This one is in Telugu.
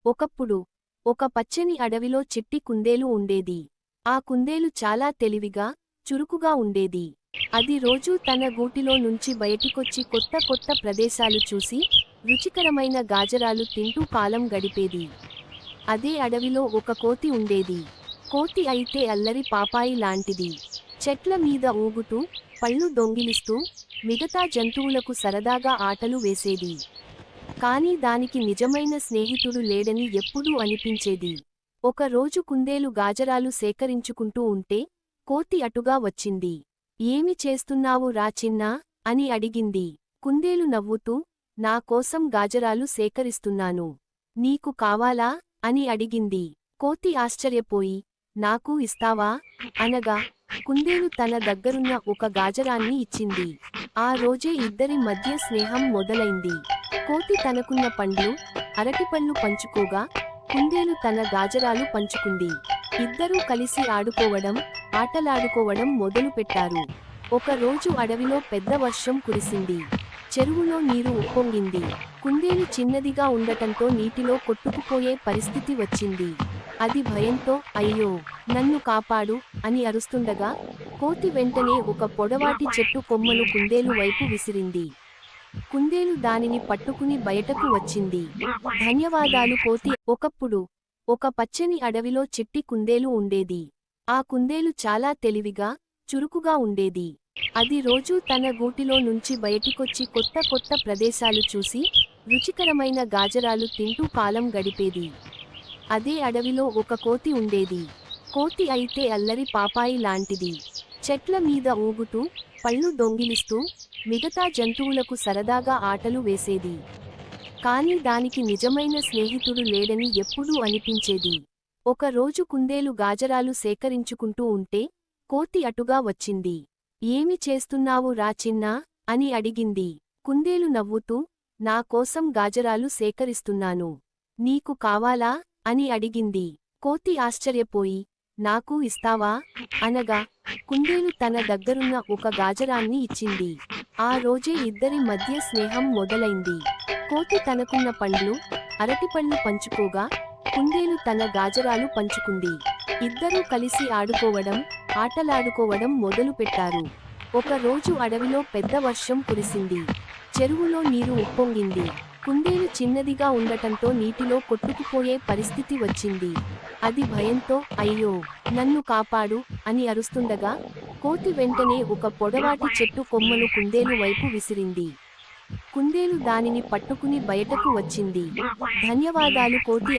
ఒకప్పుడు ఒక పచ్చని అడవిలో చిట్టి కుందేలు ఉండేది. ఆ కుందేలు చాలా తెలివిగా, చురుకుగా ఉండేది. అది రోజూ తన గూటిలో నుంచి బయటికొచ్చి కొత్త కొత్త ప్రదేశాలు చూసి, రుచికరమైన గాజరాలు తింటూ కాలం గడిపేది. అదే అడవిలో ఒక కోతి ఉండేది. కోతి అయితే అల్లరి పాపాయి లాంటిది. చెట్ల మీద ఊగుతూ, పళ్ళు దొంగిలిస్తూ, మిగతా జంతువులకు సరదాగా ఆటలు వేసేది. కానీ దానికి నిజమైన స్నేహితుడు లేడని ఎప్పుడూ అనిపించేది. ఒక రోజు కుందేలు గాజరాలు సేకరించుకుంటూ ఉంటే, కోతి అటుగా వచ్చింది. ఏమి చేస్తున్నావు రా చిన్నా? అని అడిగింది. కుందేలు నవ్వుతూ, నా కోసం గాజరాలు సేకరిస్తున్నాను. నీకు కావాలా? అని అడిగింది. కోతి ఆశ్చర్యపోయి, నాకు ఇస్తావా? అనగా, కుందేలు తన దగ్గరున్న ఒక గాజరాన్ని ఇచ్చింది. ఆ రోజే ఇద్దరి మధ్య స్నేహం మొదలైంది. కోతి తనకున్న పండ్లు, అరటిపళ్ళు పంచుకోగా, కుందేలు తన గాజరాలు పంచుకుంది. ఇద్దరూ కలిసి ఆడుకోవడం, ఆటలాడుకోవడం మొదలుపెట్టారు. ఒక రోజు అడవిలో పెద్ద వర్షం కురిసింది. చెరువులో నీరు ఉప్పొంగింది. కుందేలు చిన్నదిగా ఉండటంతో నీటిలో కొట్టుకుపోయే పరిస్థితి వచ్చింది. అది భయంతో, అయ్యో, నన్ను కాపాడు అని అరుస్తుండగా, కోతి వెంటనే ఒక పొడవాటి చెట్టు కొమ్మను కుందేలు వైపు విసిరింది. కుందేలు దానిని పట్టుకుని బయటకు వచ్చింది. ధన్యవాదాలు కోతి. ఒకప్పుడు ఒక పచ్చని అడవిలో చిట్టి కుందేలు ఉండేది. ఆ కుందేలు చాలా తెలివిగా, చురుకుగా ఉండేది. అది రోజూ తన గూటిలో నుంచి బయటికొచ్చి కొత్త కొత్త ప్రదేశాలు చూసి, రుచికరమైన గాజరాలు తింటూ కాలం గడిపేది. అదే అడవిలో ఒక కోతి ఉండేది. కోతి అయితే అల్లరి పాపాయి లాంటిది. చెట్ల మీద ఊగుతూ, పళ్ళు దొంగిలిస్తూ, మిగతా జంతువులకు సరదాగా ఆటలు వేసేది. కానీ దానికి నిజమైన స్నేహితుడు లేడని ఎప్పుడూ అనిపించేది. ఒక రోజు కుందేలు గాజరాలు సేకరించుకుంటూ ఉంటే, కోతి అటుగా వచ్చింది. ఏమి చేస్తున్నావు రా చిన్నా? అని అడిగింది. కుందేలు నవ్వుతూ, నా కోసం గాజరాలు సేకరిస్తున్నాను. నీకు కావాలా? అని అడిగింది. కోతి ఆశ్చర్యపోయి, నాకు ఇస్తావా? అనగా, కుందేలు తన దగ్గరున్న ఒక గాజరాన్ని ఇచ్చింది. ఆ రోజే ఇద్దరి మధ్య స్నేహం మొదలైంది. కోతి తనకున్న పండ్లు, అరటిపళ్ళు పంచుకోగా, కుందేలు తన గాజరాలు పంచుకుంది. ఇద్దరూ కలిసి ఆడుకోవడం, ఆటలాడుకోవడం మొదలుపెట్టారు. ఒక రోజు అడవిలో పెద్ద వర్షం కురిసింది. చెరువులో నీరు ఉప్పొంగింది. కుందేలు చిన్నదిగా ఉండటంతో నీటిలో కొట్టుకుపోయే పరిస్థితి వచ్చింది. అది భయంతో, అయ్యో, నన్ను కాపాడు అని అరుస్తుండగా, కోతి వెంటనే ఒక పొడవాటి చెట్టు కొమ్మను కుందేలు వైపు విసిరింది. కుందేలు దానిని పట్టుకుని బయటకు వచ్చింది. ధన్యవాదాలు కోతి.